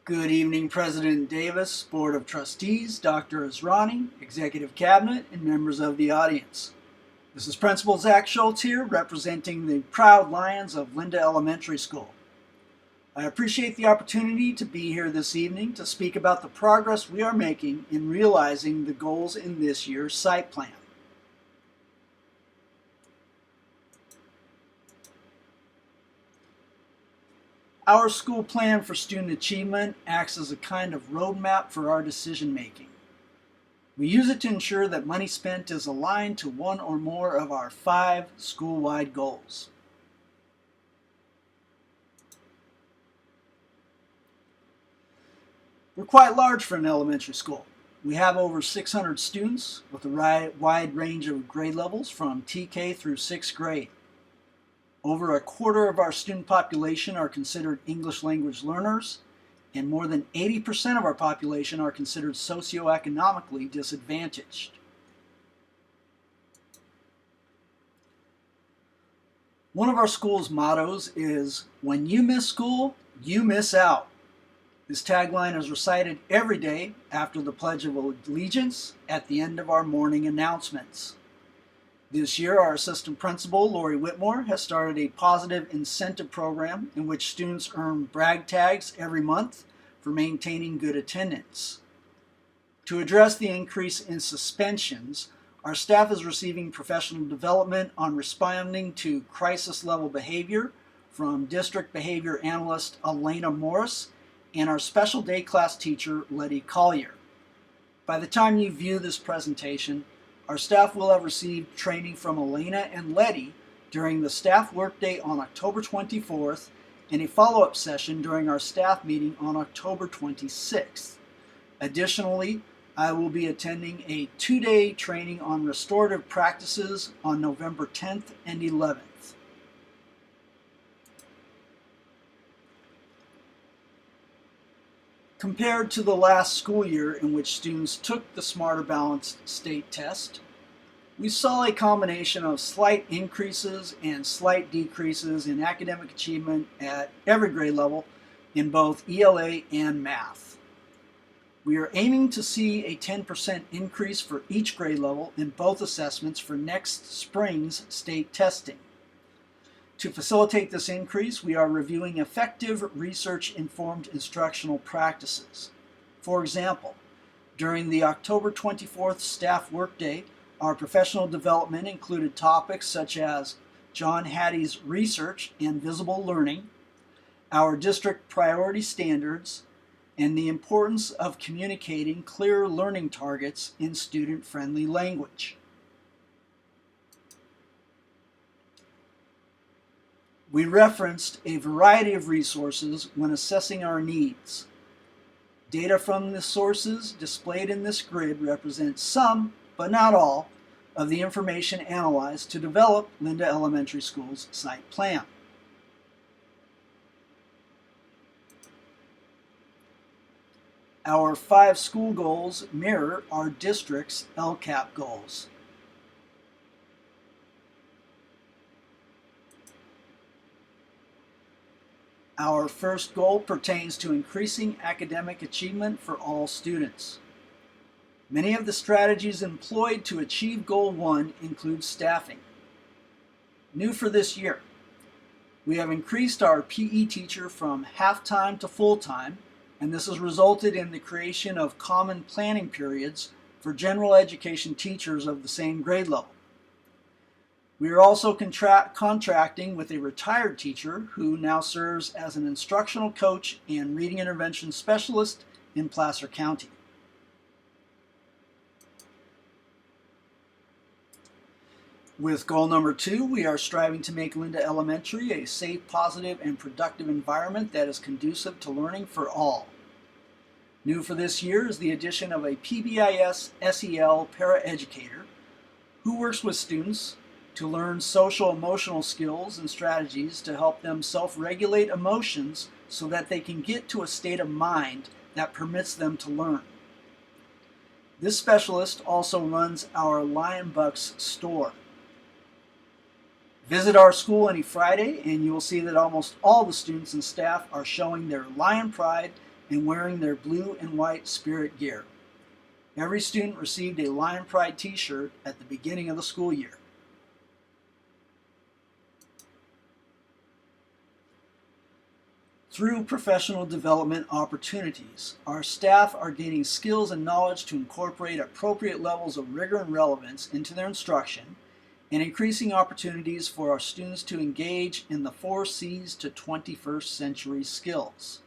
Good evening, President Davis, Board of Trustees, Dr. Azrani, Executive Cabinet, and members of the audience. This is Principal Zach Schultz here, representing the proud Lions of Linda Elementary School. I appreciate the opportunity to be here this evening to speak about the progress we are making in realizing the goals in this year's site plan. Our school plan for student achievement acts as a kind of roadmap for our decision making. We use it to ensure that money spent is aligned to one or more of our 5 school-wide goals. We're quite large for an elementary school. We have over 600 students with a wide range of grade levels from TK through 6th grade. Over a quarter of our student population are considered English language learners, and more than 80% of our population are considered socioeconomically disadvantaged. One of our school's mottos is, "When you miss school, you miss out." This tagline is recited every day after the Pledge of Allegiance at the end of our morning announcements. This year, our assistant principal, Lori Whitmore, has started a positive incentive program in which students earn brag tags every month for maintaining good attendance. To address the increase in suspensions, our staff is receiving professional development on responding to crisis-level behavior from District Behavior Analyst Elena Morris and our special day class teacher, Letty Collier. By the time you view this presentation, our staff will have received training from Elena and Letty during the staff workday on October 24th and a follow-up session during our staff meeting on October 26th. Additionally, I will be attending a 2-day training on restorative practices on November 10th and 11th. Compared to the last school year in which students took the Smarter Balanced State Test, we saw a combination of slight increases and slight decreases in academic achievement at every grade level in both ELA and math. We are aiming to see a 10% increase for each grade level in both assessments for next spring's state testing. To facilitate this increase, we are reviewing effective research-informed instructional practices. For example, during the October 24th staff workday, our professional development included topics such as John Hattie's research and visible learning, our district priority standards, and the importance of communicating clear learning targets in student-friendly language. We referenced a variety of resources when assessing our needs. Data from the sources displayed in this grid represent some, but not all, of the information analyzed to develop Linda Elementary School's site plan. Our 5 school goals mirror our district's LCAP goals. Our first goal pertains to increasing academic achievement for all students. Many of the strategies employed to achieve Goal 1 include staffing. New for this year, we have increased our PE teacher from half-time to full-time, and this has resulted in the creation of common planning periods for general education teachers of the same grade level. We are also contracting with a retired teacher who now serves as an instructional coach and reading intervention specialist in Placer County. With goal number 2, we are striving to make Linda Elementary a safe, positive, and productive environment that is conducive to learning for all. New for this year is the addition of a PBIS SEL Paraeducator who works with students to learn social-emotional skills and strategies to help them self-regulate emotions so that they can get to a state of mind that permits them to learn. This specialist also runs our Lion Bucks store. Visit our school any Friday and you will see that almost all the students and staff are showing their lion pride and wearing their blue and white spirit gear. Every student received a Lion Pride t-shirt at the beginning of the school year. Through professional development opportunities, our staff are gaining skills and knowledge to incorporate appropriate levels of rigor and relevance into their instruction, and increasing opportunities for our students to engage in the 4 C's to 21st century skills.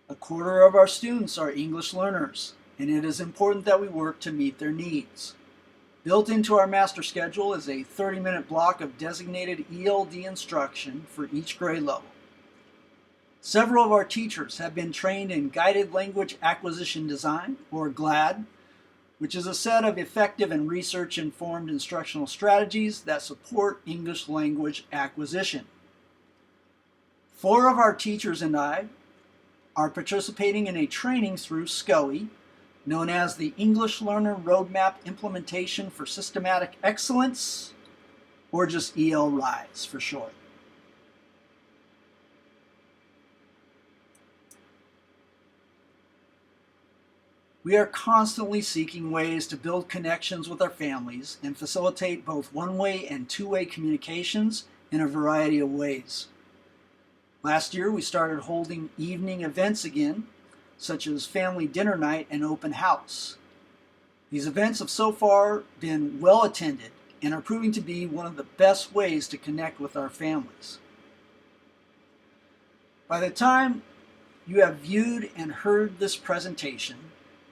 A quarter of our students are English learners, and it is important that we work to meet their needs. Built into our master schedule is a 30-minute block of designated ELD instruction for each grade level. Several of our teachers have been trained in Guided Language Acquisition Design, or GLAD, which is a set of effective and research-informed instructional strategies that support English language acquisition. 4 of our teachers and I are participating in a training through SCOE, known as the English Learner Roadmap Implementation for Systematic Excellence, or just ELRISE for short. We are constantly seeking ways to build connections with our families and facilitate both one-way and two-way communications in a variety of ways. Last year, we started holding evening events again, such as family dinner night and open house. These events have so far been well attended and are proving to be one of the best ways to connect with our families. By the time you have viewed and heard this presentation,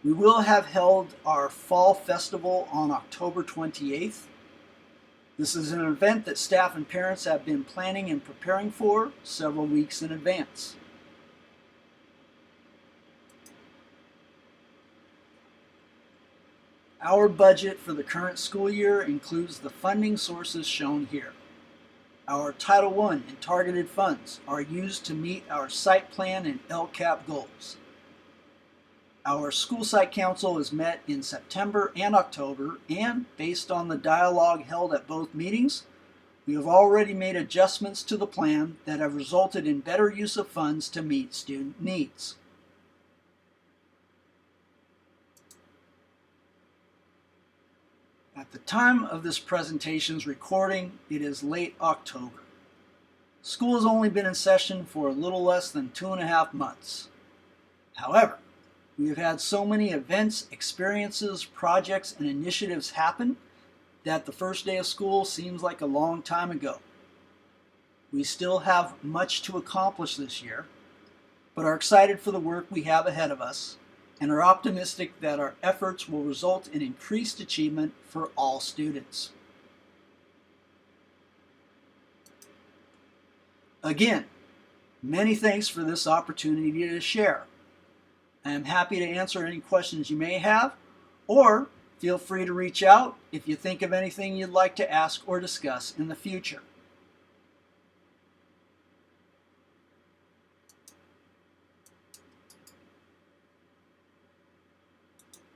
we will have held our Fall Festival on October 28th. This is an event that staff and parents have been planning and preparing for several weeks in advance. Our budget for the current school year includes the funding sources shown here. Our Title I and targeted funds are used to meet our site plan and LCAP goals. Our School Site Council is met in September and October, and based on the dialogue held at both meetings, we have already made adjustments to the plan that have resulted in better use of funds to meet student needs. At the time of this presentation's recording, it is late October. School has only been in session for a little less than 2.5 months. However, we have had so many events, experiences, projects, and initiatives happen that the first day of school seems like a long time ago. We still have much to accomplish this year, but are excited for the work we have ahead of us, and are optimistic that our efforts will result in increased achievement for all students. Again, many thanks for this opportunity to share. I am happy to answer any questions you may have, or feel free to reach out if you think of anything you'd like to ask or discuss in the future.